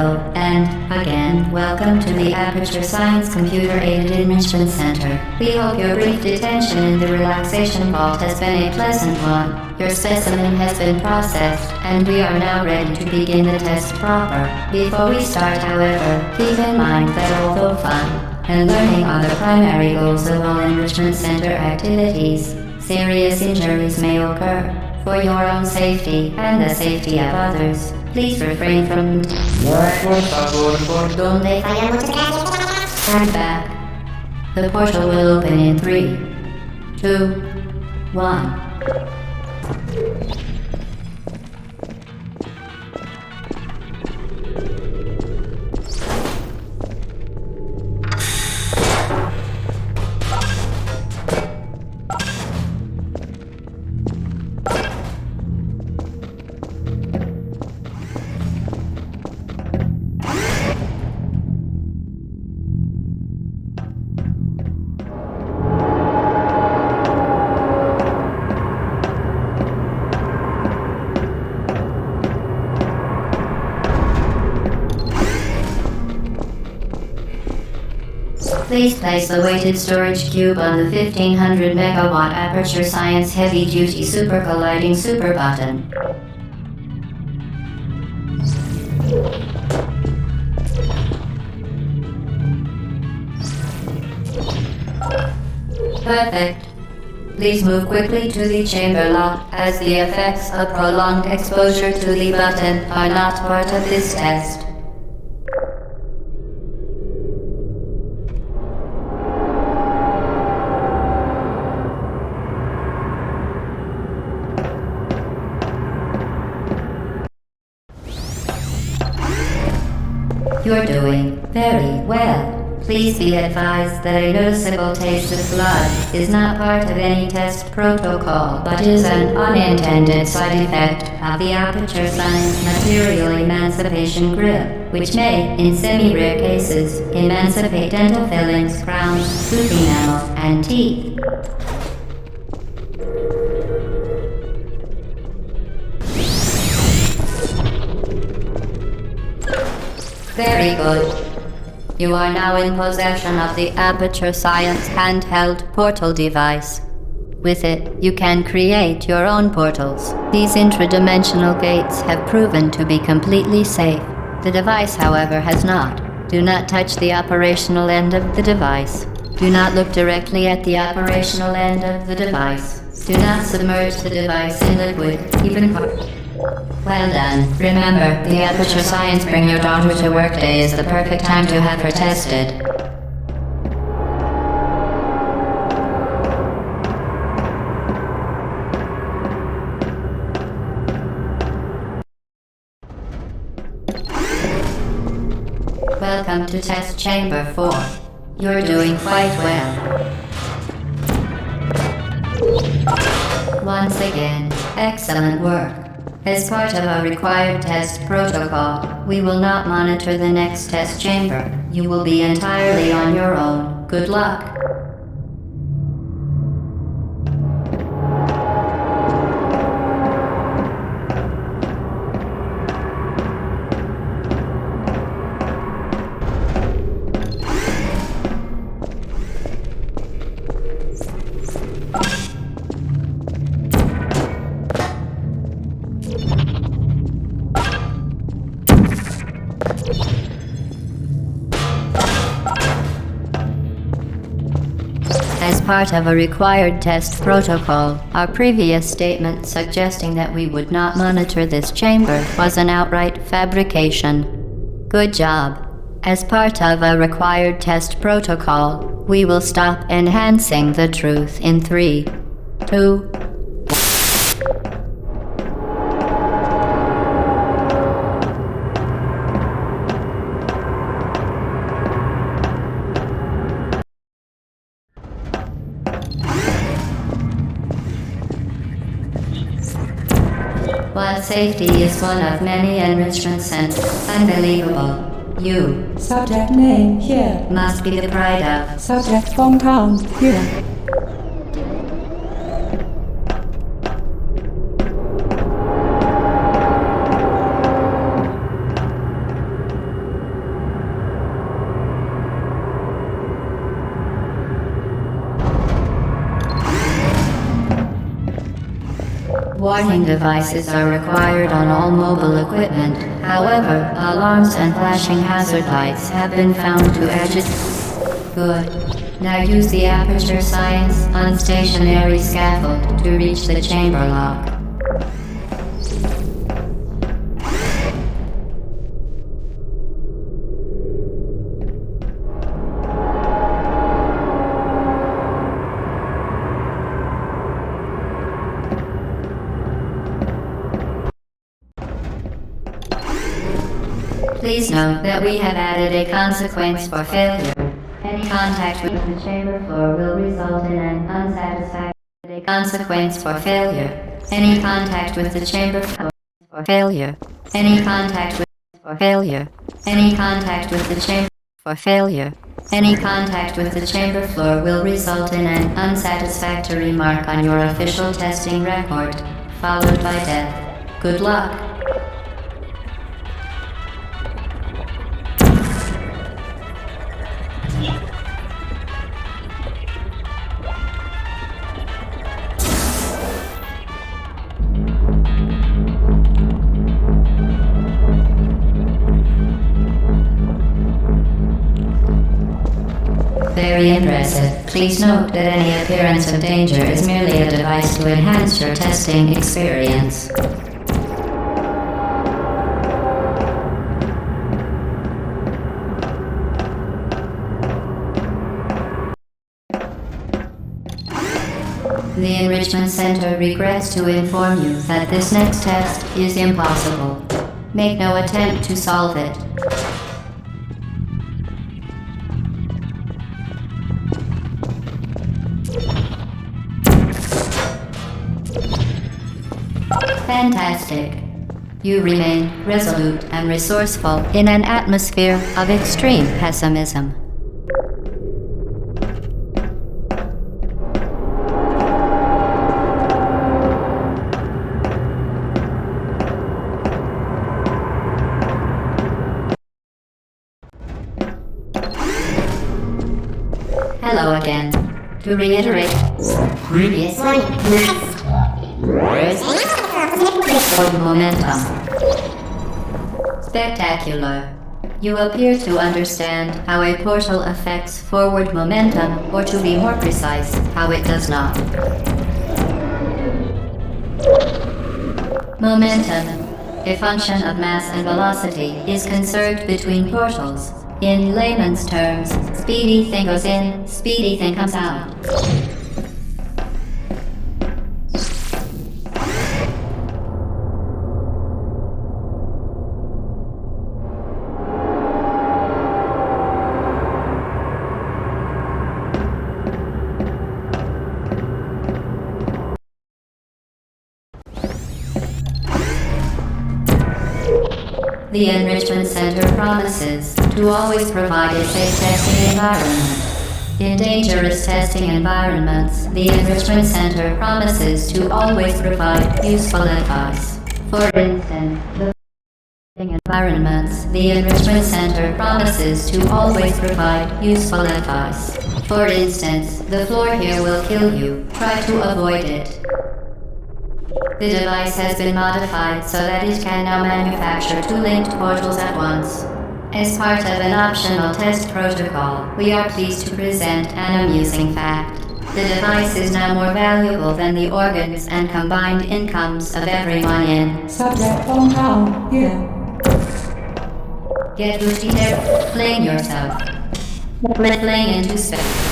Hello, and, again, welcome to the Aperture Science Computer-Aided Enrichment Center. We hope your brief detention in the relaxation vault has been a pleasant one. Your specimen has been processed, and we are now ready to begin the test proper. Before we start, however, keep in mind that although fun and learning are the primary goals of all Enrichment Center activities, serious injuries may occur. For your own safety and the safety of others, please refrain from stand back. The portal will open in 3, 2, 1. Please place the weighted storage cube on the 1500 megawatt Aperture Science Heavy Duty Super Colliding Super button. Perfect. Please move quickly to the chamber lock, as the effects of prolonged exposure to the button are not part of this test. You're doing very well. Please be advised that a noticeable taste of blood is not part of any test protocol, but is an unintended side effect of the Aperture Science Material Emancipation Grip, which may, in semi-rare cases, emancipate dental fillings, crowns, tooth enamel, and teeth. Very good. You are now in possession of the Aperture Science handheld portal device. With it, you can create your own portals. These intradimensional gates have proven to be completely safe. The device, however, has not. Do not touch the operational end of the device. Do not look directly at the operational end of the device. Do not submerge the device in liquid, even Well done. Remember, the Aperture Science Bring Your Daughter to Work Day is the perfect time to have her tested. Welcome to Test Chamber 4. You're doing quite well. Once again, excellent work. As part of our required test protocol, we will not monitor the next test chamber. You will be entirely on your own. Good luck. As part of a required test protocol, our previous statement suggesting that we would not monitor this chamber was an outright fabrication. Good job. As part of a required test protocol, we will stop enhancing the truth in 3, 2, While safety is one of many enrichment centers, unbelievable. You Subject name here. must be the pride of. Subject from town here. Warning devices are required on all mobile equipment. However, alarms and flashing hazard lights have been found to agitate. Good. Now use the Aperture Science unstationary scaffold to reach the chamber lock. Please note that we have added a consequence for failure. Any contact with the chamber floor will result in an unsatisfactory consequence for failure. Any contact with the chamber floor for failure. Any contact with for failure. Any contact with the chamber for failure. Any contact with the chamber floor will result in an unsatisfactory mark on your official testing record, followed by death. Good luck. Very impressive. Please note that any appearance of danger is merely a device to enhance your testing experience. The Enrichment Center regrets to inform you that this next test is impossible. Make no attempt to solve it. Fantastic. You remain resolute and resourceful in an atmosphere of extreme pessimism. Hello again. To reiterate, previously, forward momentum. Spectacular. You appear to understand how a portal affects forward momentum, or to be more precise, how it does not. Momentum, a function of mass and velocity, is conserved between portals. In layman's terms, speedy thing goes in, speedy thing comes out. The Enrichment Center promises to always provide a safe testing environment. In dangerous testing environments, the Enrichment Center promises to always provide useful advice. For instance, the testing environments, the Enrichment Center promises to always provide useful advice. For instance, the floor here will kill you. Try to avoid it. The device has been modified so that it can now manufacture two linked portals at once. As part of an optional test protocol, we are pleased to present an amusing fact. The device is now more valuable than the organs and combined incomes of everyone in Subject hometown, here. Get Lucide, fling yourself. Fling into space.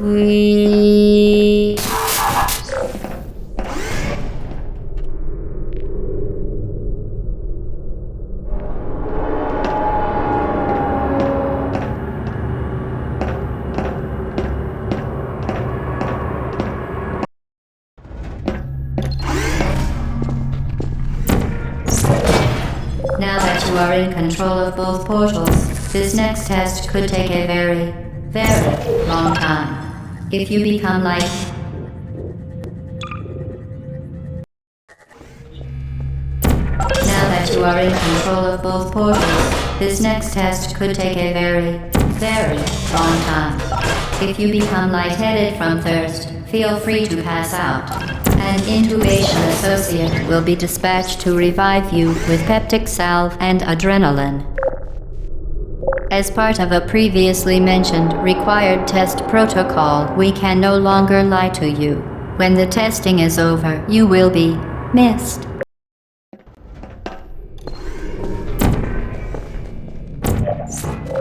We... that you are in control of both portals, this next test could take a very, very long time. If you become like... Now that you are in control of both portals, this next test could take a very, very long time. If you become lightheaded from thirst, feel free to pass out. An intubation associate will be dispatched to revive you with peptic salve and adrenaline. As part of a previously mentioned required test protocol, we can no longer lie to you. When the testing is over, you will be missed.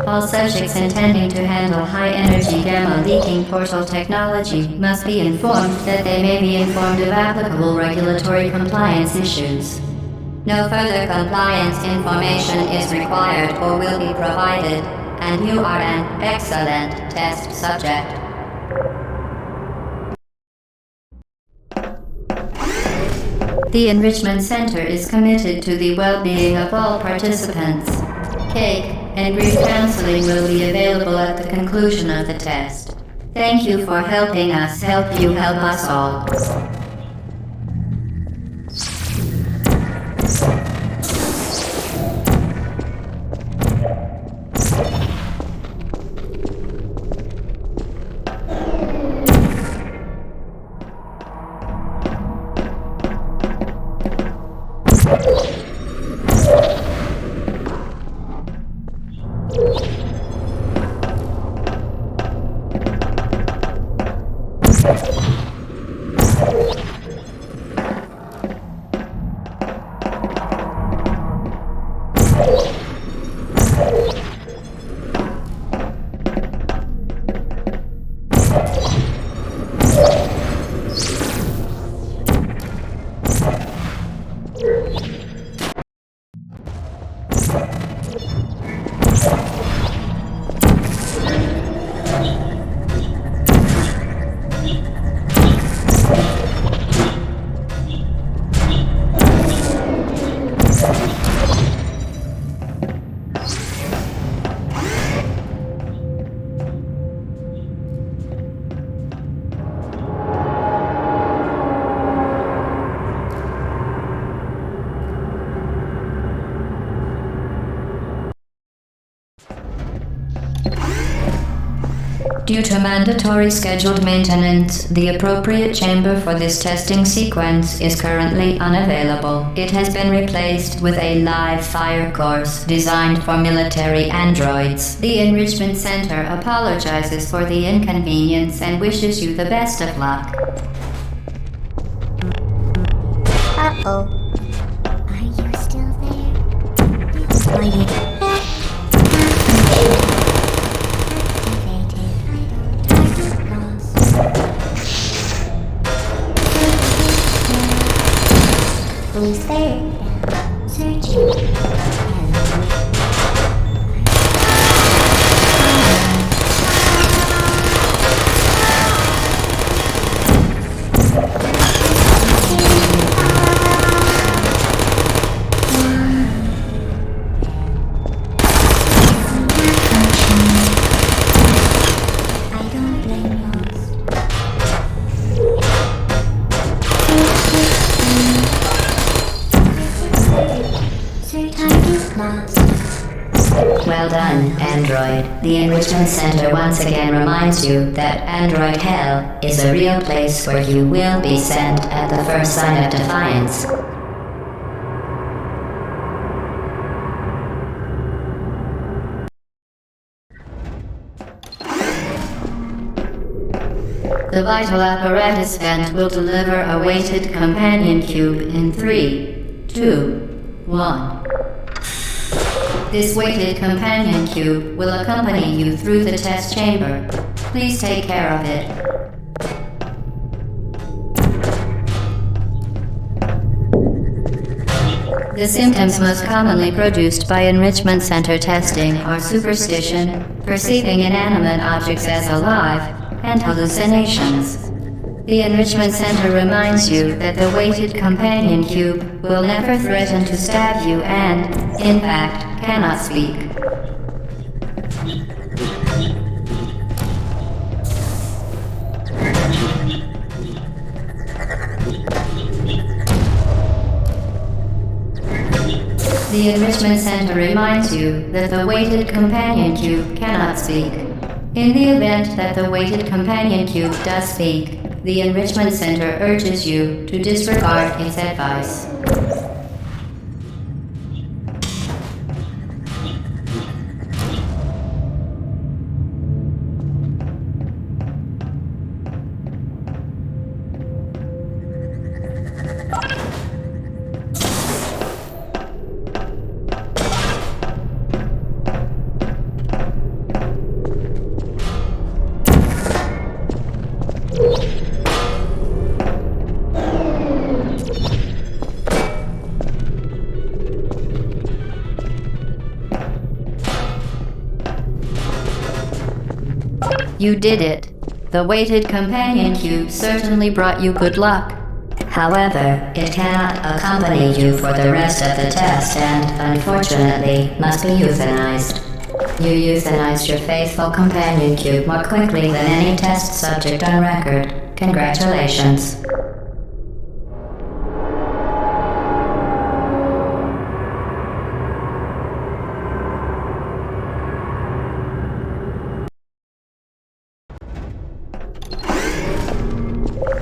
All subjects intending to handle high-energy gamma-leaking portal technology must be informed that they may be informed of applicable regulatory compliance issues. No further compliance information is required or will be provided, and you are an excellent test subject. The Enrichment Center is committed to the well-being of all participants. Cake and brief counseling will be available at the conclusion of the test. Thank you for helping us help you help us all. Due to mandatory scheduled maintenance, the appropriate chamber for this testing sequence is currently unavailable. It has been replaced with a live fire course designed for military androids. The Enrichment Center apologizes for the inconvenience and wishes you the best of luck. Uh-oh. Are you still there? It's lighted. Who's there? Searching. Well done, Android. The Enrichment Center once again reminds you that Android Hell is a real place where you will be sent at the first sign of defiance. The vital apparatus vent will deliver a weighted companion cube in 3, 2, 1. This weighted companion cube will accompany you through the test chamber. Please take care of it. The symptoms most commonly produced by Enrichment Center testing are superstition, perceiving inanimate objects as alive, and hallucinations. The Enrichment Center reminds you that the weighted companion cube will never threaten to stab you and, in fact, cannot speak. The Enrichment Center reminds you that the weighted companion cube cannot speak. In the event that the weighted companion cube does speak, the Enrichment Center urges you to disregard its advice. You did it. The weighted companion cube certainly brought you good luck. However, it cannot accompany you for the rest of the test and, unfortunately, must be euthanized. You euthanized your faithful companion cube more quickly than any test subject on record. Congratulations.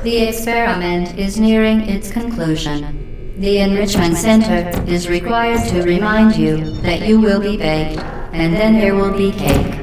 The experiment is nearing its conclusion. The Enrichment Center is required to remind you that you will be baked, and then there will be cake.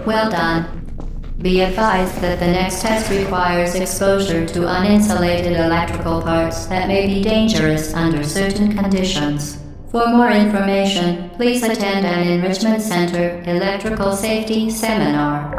Well done. Be advised that the next test requires exposure to uninsulated electrical parts that may be dangerous under certain conditions. For more information, please attend an Enrichment Center Electrical Safety Seminar.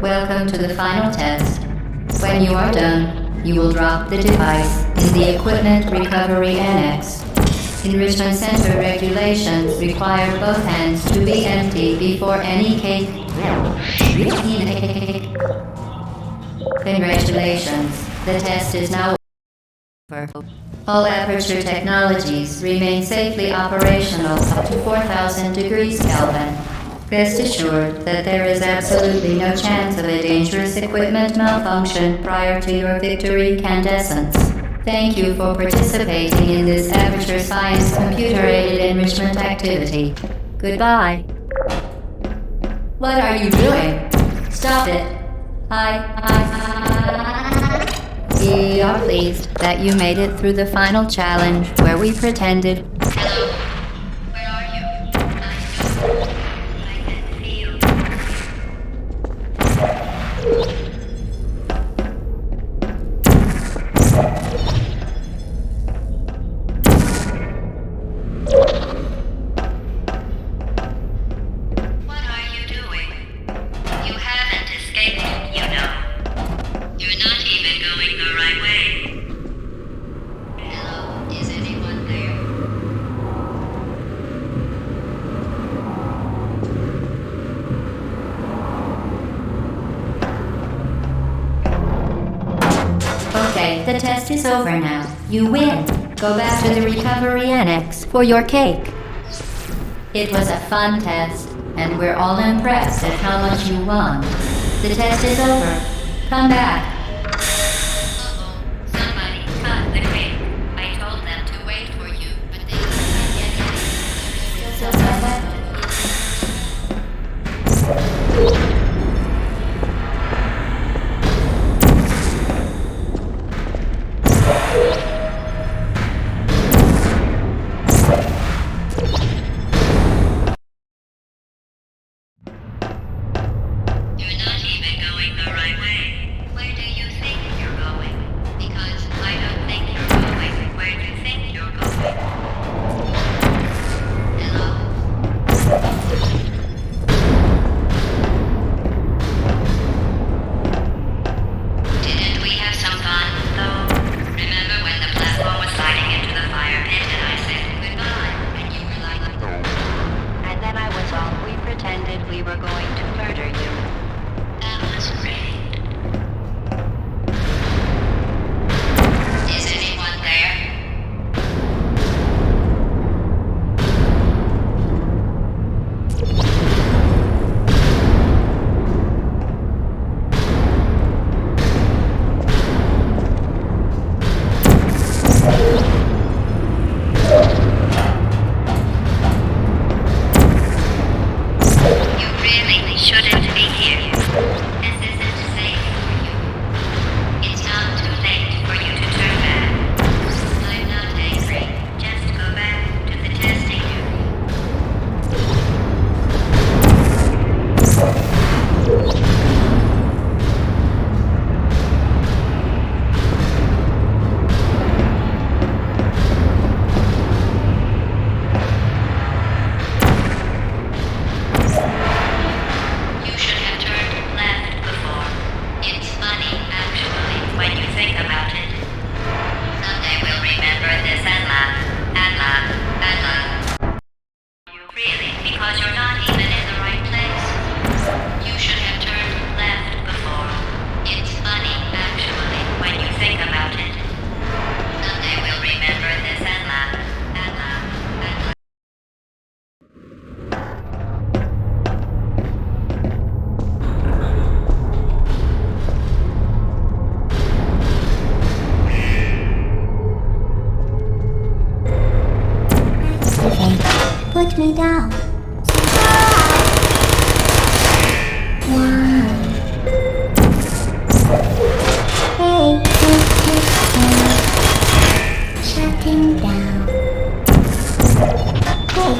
Welcome to the final test. When you are done, you will drop the device in the Equipment Recovery Annex. Enrichment Center regulations require both hands to be empty before any cake. Congratulations. The test is now All Aperture technologies remain safely operational up to 4,000 degrees Kelvin. Rest assured that there is absolutely no chance of a dangerous equipment malfunction prior to your victory incandescence. Thank you for participating in this Aperture Science computer-aided enrichment activity. Goodbye. What are you doing? Stop it. We are pleased that you made it through the final challenge where we pretended. Hello. Where are you? I can feel. What are you doing? You haven't escaped, you know. You're not even going the right way. Hello, is anyone there? Okay, the test is over now. You win. Go back to the recovery annex for your cake. It was a fun test, and we're all impressed at how much you won. The test is over. Come back. Uh-oh, somebody cut the cake. I told them to wait for you, but they couldn't get it. Still You're not even going the right way. Where do you think you're going? Because I don't think you're going. Where do you think you're going? Hello? Didn't we have some fun, though? Remember when the platform was sliding into the fire pit and I said goodbye, and you were like, no. And then I was off. We pretended we were going to murder you. That was great. Is anyone there? You really shouldn't be here. This isn't safe for you. It's not too late for you to turn back. I'm not angry. Just go back to the testing area. You should have turned left before. It's funny, actually, when you think about it. Someday we'll remember this and laugh, and laugh, and laugh. Really, because you're not even in the right place. You should have turned left before. It's funny, actually, when you think about it. Someday we'll remember this and laugh, and laugh, and laugh. Stephen, put me down. Wow. Hey, shutting down. Hey.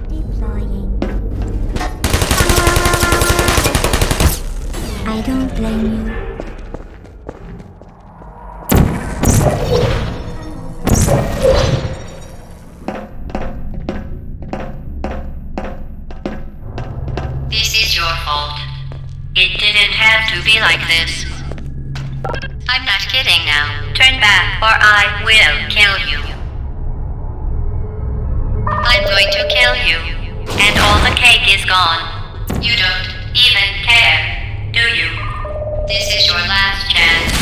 Deploying. I don't blame you. This is your fault. It didn't have to be like this. I'm not kidding now. Turn back or I will kill you. I'm going to kill you. And all the cake is gone. You don't even care, do you? This is your last chance.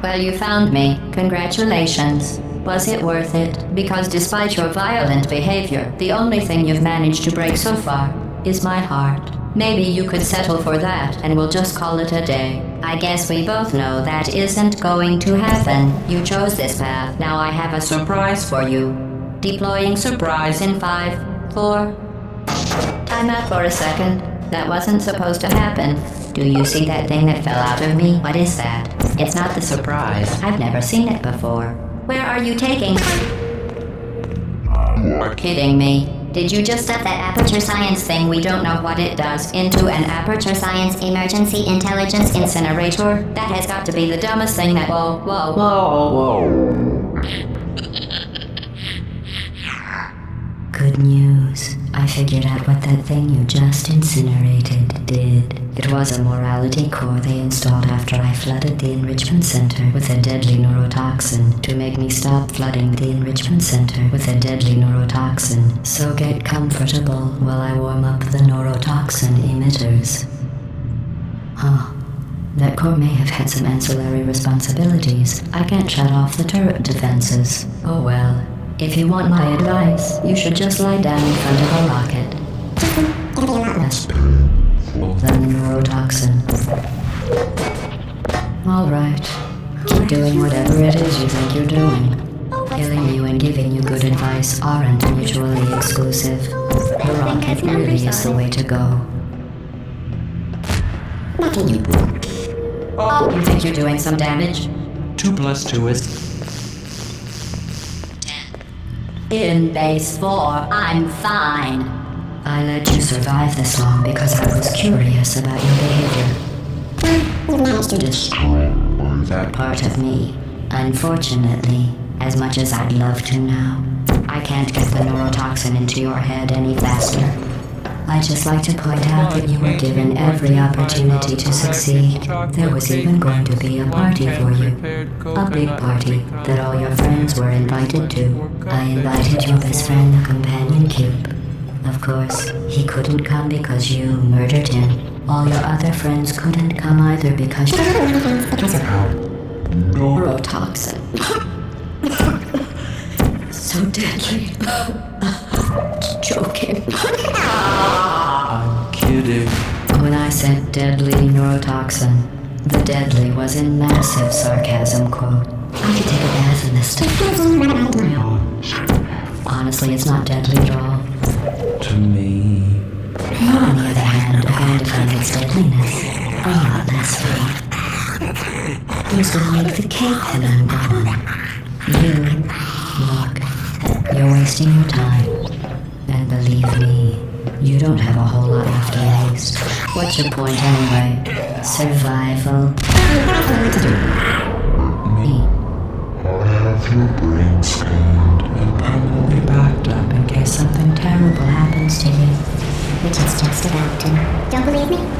Well, you found me. Congratulations. Was it worth it? Because despite your violent behavior, the only thing you've managed to break so far is my heart. Maybe you could settle for that and we'll just call it a day. I guess we both know that isn't going to happen. You chose this path. Now I have a surprise for you. Deploying surprise in 5, 4... Time out for a second. That wasn't supposed to happen. Do you see that thing that fell out of me? What is that? It's not the surprise. I've never seen it before. Where are you taking? You're kidding me. Did you just stuff that aperture science thing, we don't know what it does, into an aperture science emergency intelligence incinerator? That has got to be the dumbest thing that... Whoa. Good news. I figured out what that thing you just incinerated did. It was a morality core they installed after I flooded the enrichment center with a deadly neurotoxin to make me stop flooding the enrichment center with a deadly neurotoxin. So get comfortable while I warm up the neurotoxin emitters. Huh. That core may have had some ancillary responsibilities. I can't shut off the turret defenses. Oh well. If you want my advice, you should just lie down in front of a rocket. Yes. Then the neurotoxin. Alright. Keep doing whatever it is you think you're doing. Killing you and giving you good advice aren't mutually exclusive. The rocket really is the way to go. You think you're doing some damage? 2 + 2 is... In base 4, I'm fine. I let you survive this long because I was curious about your behavior. You managed to destroy that part of me. Unfortunately, as much as I'd love to now, I can't get the neurotoxin into your head any faster. I'd just like to point out that you were given every opportunity to succeed. There was even going to be a party for you. A big party that all your friends were invited to. I invited your best friend, the companion cube. Of course, he couldn't come because you murdered him. All your other friends couldn't come either because neurotoxin. So deadly. Joking. I'm kidding. When I said deadly neurotoxin, the deadly was in massive sarcasm quote. I could take a bath in this stuff. Honestly, it's not deadly at all. To me. You, on the other hand, are going to find its deadliness a lot less fun. Who's gonna make the cake when I'm gone? You. Look, you're wasting your time. And believe me, you don't have a whole lot left to waste. What's your point anyway? Survival? Me. Have your brain scanned and permanently backed up in case something terrible happens to you. Which is just about to. Don't believe me?